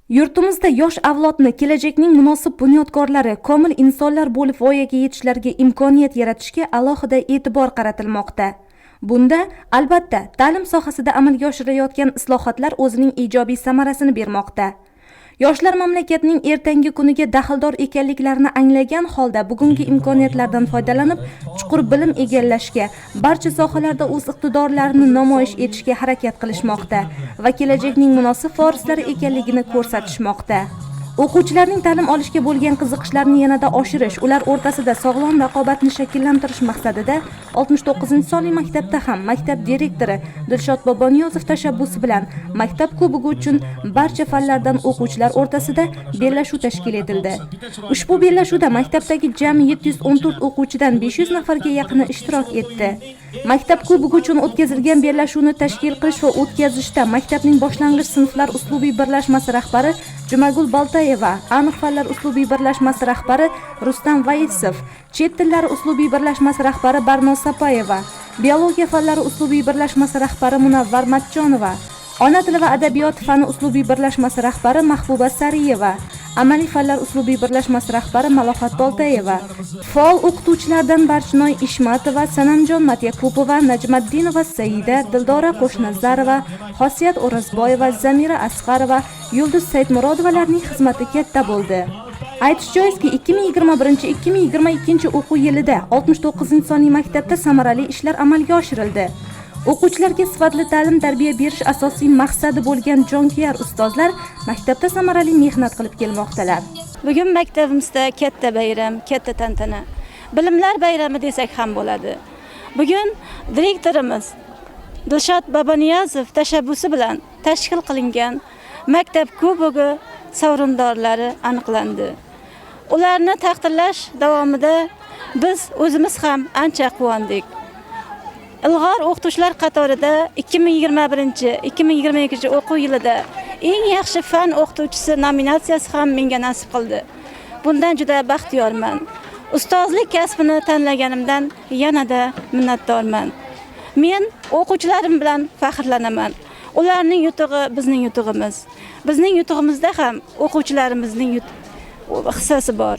Yurtimizda yosh avlodni kelajakning munosib bunyodkorlari, komil insonlar bo'lib voyaga yetishlariga imkoniyat yaratishga alohida e'tibor qaratilmoqda. Bunda, albatta, ta'lim sohasida amalga oshirilayotgan islohotlar o'zining ijobiy samarasini bermoqda. Yoshlar mamlakatning ertangi kuniga daxldor ekanliklarini anglagan holda bugungi imkoniyatlardan foydalanib, chuqur bilim egallashga, barcha sohalarda o'z iqtidorlarini namoyish etishga harakat qilishmoqda va kelajakning munosib vorislari ekanligini ko'rsatishmoqda. O'quvchilarning ta'lim olishga bo'lgan qiziqishlarini yanada oshirish, ular o'rtasida sog'lom raqobatni shakllantirish maqsadida 69-sonli maktabda ham maktab direktori Dilshod Boboniyozov tashabbusi bilan maktab kubogi uchun barcha fanlardan o'quvchilar o'rtasida bellashuv tashkil etildi. Ushbu bellashuvda maktabdagi jami 714 o'quvchidan 500 nafarga yaqini ishtirok etdi. Maktab kubogi uchun o'tkazilgan bellashuvni tashkil qilish va o'tkazishda maktabning boshlang'ich sinflar uslubiy birlashmasi rahbari Jumagul Baltayeva, aniq fanlar uslubiy birlashmasi rahbari Rustam Vaisov, chet tillari uslubiy birlashmasi rahbari Barnoz Sapayeva, biologiya fanlari uslubiy birlashmasi rahbari Munavvar Matchonova, ona tili va adabiyot fani uslubiy birlashmasi rahbari Mahbuba Sariyeva, amaliy fanlar uslubiy birlashmasi rahbari Malohat Boltayeva, faol o'qituvchilardan Barchinoy Ishmatova, Sanamjon Matyakupova, Najmaddinova Saida, Dildora Qo'shnazarova, Xosiyat O'razboyeva, Zamira Asqarova, Yulduz Saidmurodovalarning xizmati katta bo'ldi. Aytish joizki, 2021-2022 o'quv yilida 69-sonli maktabda samarali ishlar amalga oshirildi. O'quvchilarga sifatli ta'lim-tarbiya berish asosiy maqsadi bo'lgan jonkuyar ustozlar maktabda samarali mehnat qilib kelmoqdalar. Bugun maktabimizda katta bayram, katta tantana. Bilimlar bayrami desak ham bo'ladi. Bugun direktorimiz Dilshod Boboniyozov tashabbusi bilan tashkil qilingan maktab kubogi sovrindorlari aniqlandi. Ularni taqdirlash davomida biz o'zimiz ham ancha quvondik. Ilg'or o'qituvchilar qatorida 2021-2022 o'quv yilida eng yaxshi fan o'qituvchisi nominatsiyasi ham menga nasib qildi. Bundan juda baxtiyorman. Ustozlik kasbini tanlaganimdan yanada minnatdorman. Men o'quvchilarim bilan faxrlanaman. Ularning yutug'i bizning yutug'imiz. Bizning yutug'imizda ham o'quvchilarimizning hissasi bor.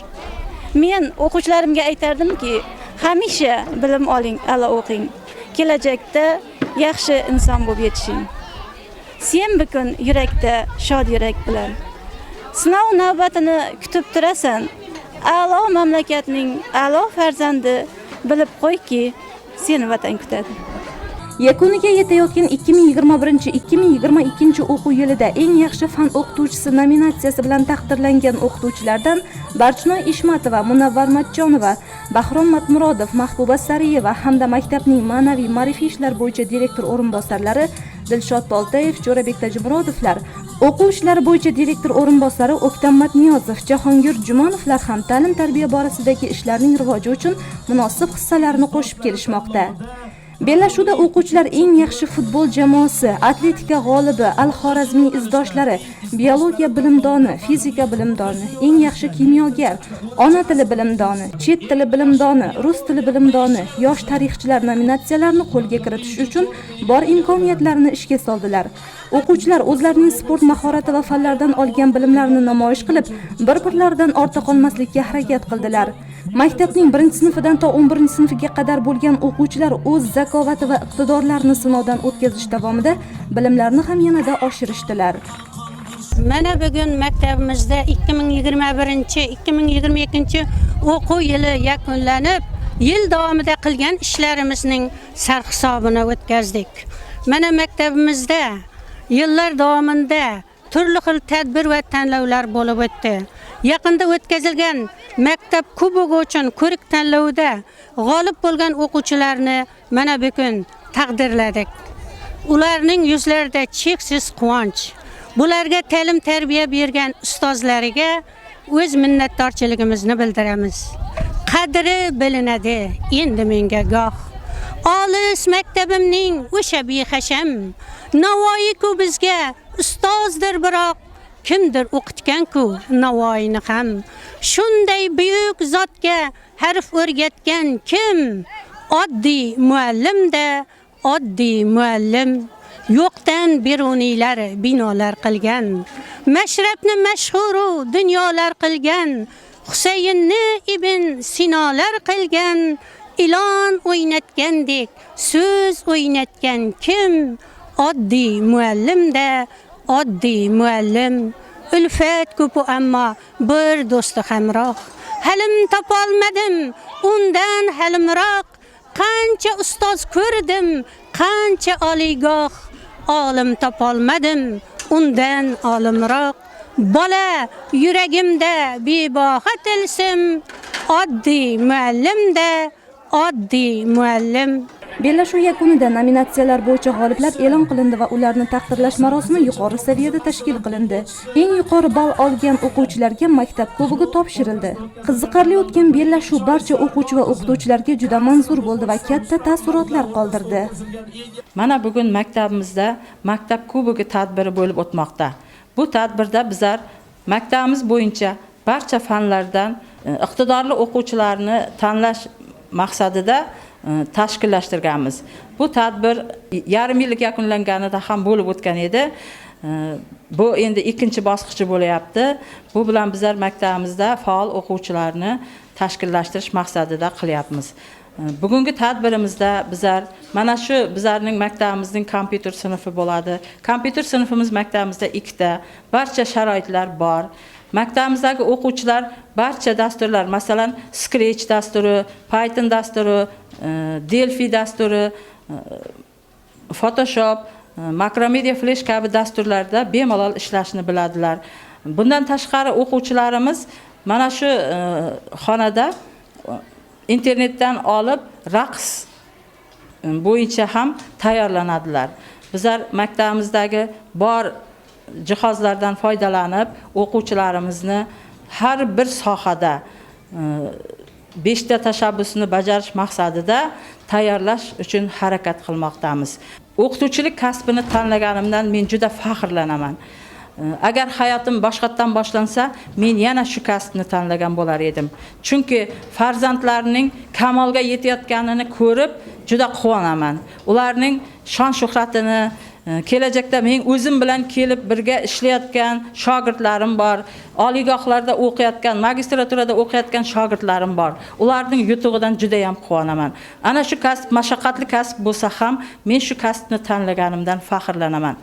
Men o'quvchilarimga aytardimki, hamisha bilim oling, a'lo o'qing. Kelajakda yaxshi inson bo'lib yetishing. Sen bugun yurakda shod yurak bilan. Sinov navbatini kutib turasan. A'lo mamlakatning a'lo farzandi bilib qo'yki, seni vatan kutadi. Yakuniga yetayotgan 2021-2022 o'quv yilida eng yaxshi fan o'qituvchisi nominatsiyasi bilan taqdirlangan o'qituvchilardan Barchinoy Ishmatova, Munavvar Matchonova, Bahrom Matmurodov, Mahbuba Sariyeva hamda maktabning ma'naviy ma'rifiy ishlar bo'yicha direktor o'rinbosarlari Dilshod Boltayev, Jo'rabek Tajimurodovlar, o'quv ishlari bo'yicha direktor o'rinbosari O'ktam Matniyozov, Jahongir Jumonovlar ham ta'lim-tarbiya borasidagi ishlarning rivoji uchun munosib hissalarini qo'shib kelishmoqda. Bellashuvda o'quvchilar eng yaxshi futbol jamoasi, atletika g'olibi, Al-Xorazmiy izdoshlari, biologiya bilimdoni, fizika bilimdoni, eng yaxshi kimyogar, ona tili bilimdoni, chet tili bilimdoni, rus tili bilimdoni, yosh tarixchilar nominatsiyalarini qo'lga kiritish uchun bor imkoniyatlarini ishga soldilar. O'quvchilar o'zlarining sport mahorati va fanlardan olgan bilimlarini namoyish qilib, bir-birlaridan ortda qolmaslikka harakat qildilar. Maktabning 1-sinfidan to 11-sinfiga qadar bo'lgan o'quvchilar o'z zakovati va iqtidorlarini sinovdan o'tkazish davomida bilimlarini ham yanada oshirishdilar. Mana bugun maktabimizda 2021-2022 o'quv yili yakunlanib, yil davomida qilgan ishlarimizning sarhisobini o'tkazdik. Mana maktabimizda yillar davomida turli xil tadbir va tanlovlar bo'lib o'tdi. Yaqinda o'tkazilgan maktab kubogi uchun ko'rik tanlovida g'olib bo'lgan o'quvchilarni mana bugun taqdirladik. Ularning yuzlarida cheksiz quvonch. Bularga ta'lim-tarbiya bergan ustozlariga o'z minnatdorchiligimizni bildiramiz. Qadri bilinadi endi menga goh. Olis maktabimning o'sha behasham, Navoiy-ku bizga ustozdir, biroq kimdir o'qitgan-ku Navoiyni ham. Shunday buyuk zotga harf o'rgatgan kim? Oddiy muallim-da, oddiy muallim. yo'qdan beruniylar binolar qilgan. Mashrabni mashhuru dunyolar qilgan. Husaynni ibn Sinolar qilgan. Ilon o'ynatgandek so'z o'ynatgan kim? Oddiy muallimda oddiy muallim. Ulfat ko'pi ammo bir do'sti hamroh. Halim topolmadim undan halimroq. Qancha ustoz ko'rdim, qancha oliygoh. Olim topolmadim undan olimroq. Bola yuragimda bebaho tilsim. Oddiy muallimda oddiy muallim. Bellashuv yakunida nominatsiyalar bo'yicha g'oliblar e'lon qilindi va ularni taqdirlash marosimi yuqori saviyada tashkil qilindi. Eng yuqori ball olgan o'quvchilarga maktab kubogi topshirildi. Qiziqarli o'tgan bellashuv barcha o'quvchi va o'qituvchilarga juda manzur bo'ldi va katta taassurotlar qoldirdi. Mana bugun maktabimizda maktab kubogi tadbiri bo'lib o'tmoqda. Bu tadbirda bizlar maktabimiz bo'yicha barcha fanlardan iqtidorli o'quvchilarni tanlash maqsadida tashkillashtirganmiz. Bu tadbir yarim yillik yakunlanganida ham bo'lib o'tgan edi. Bu endi ikkinchi bosqichi bo'layapti. Bu bilan bizlar maktabimizda faol o'quvchilarni tashkillashtirish maqsadida qilyapmiz. Bugungi tadbirimizda bizlar mana shu bizlarning maktabimizning kompyuter sinfi bo'ladi. Kompyuter sinfimiz maktabimizda 2 ta, barcha sharoitlar bor. Maktabimizdagi o'quvchilar barcha dasturlar, masalan, Scratch dasturi, Python dasturi, Delphi dasturi, Photoshop, Macromedia Flash kabi dasturlarda bemalol ishlashni biladilar. Bundan tashqari o'quvchilarimiz mana shu xonada internetdan olib raqs bo'yicha ham tayyorlanadilar. Bizlar maktabimizdagi bor jihozlardan foydalanib o'quvchilarimizni har bir sohada 5 ta tashabbusni bajarish maqsadida tayyorlash uchun harakat qilmoqdamiz. O'qituvchilik kasbini tanlaganimdan men juda faxrlanaman. Agar hayotim boshqatdan boshlansa, men yana shu kasbni tanlagan bo'lar edim. Chunki farzandlarning kamolga yetayotganini ko'rib juda quvonaman. Ularning shon shuhratini kelajakda men o'zim bilan kelib birga ishlayotgan shogirdlarim bor. Oliygohlarda o'qiyotgan, magistraturada o'qiyotgan shogirdlarim bor. Ularning yutug'idan juda ham quvonaman. Ana shu kasb mashaqqatli kasb bo'lsa ham, men shu kasbni tanlaganimdan faxrlanaman.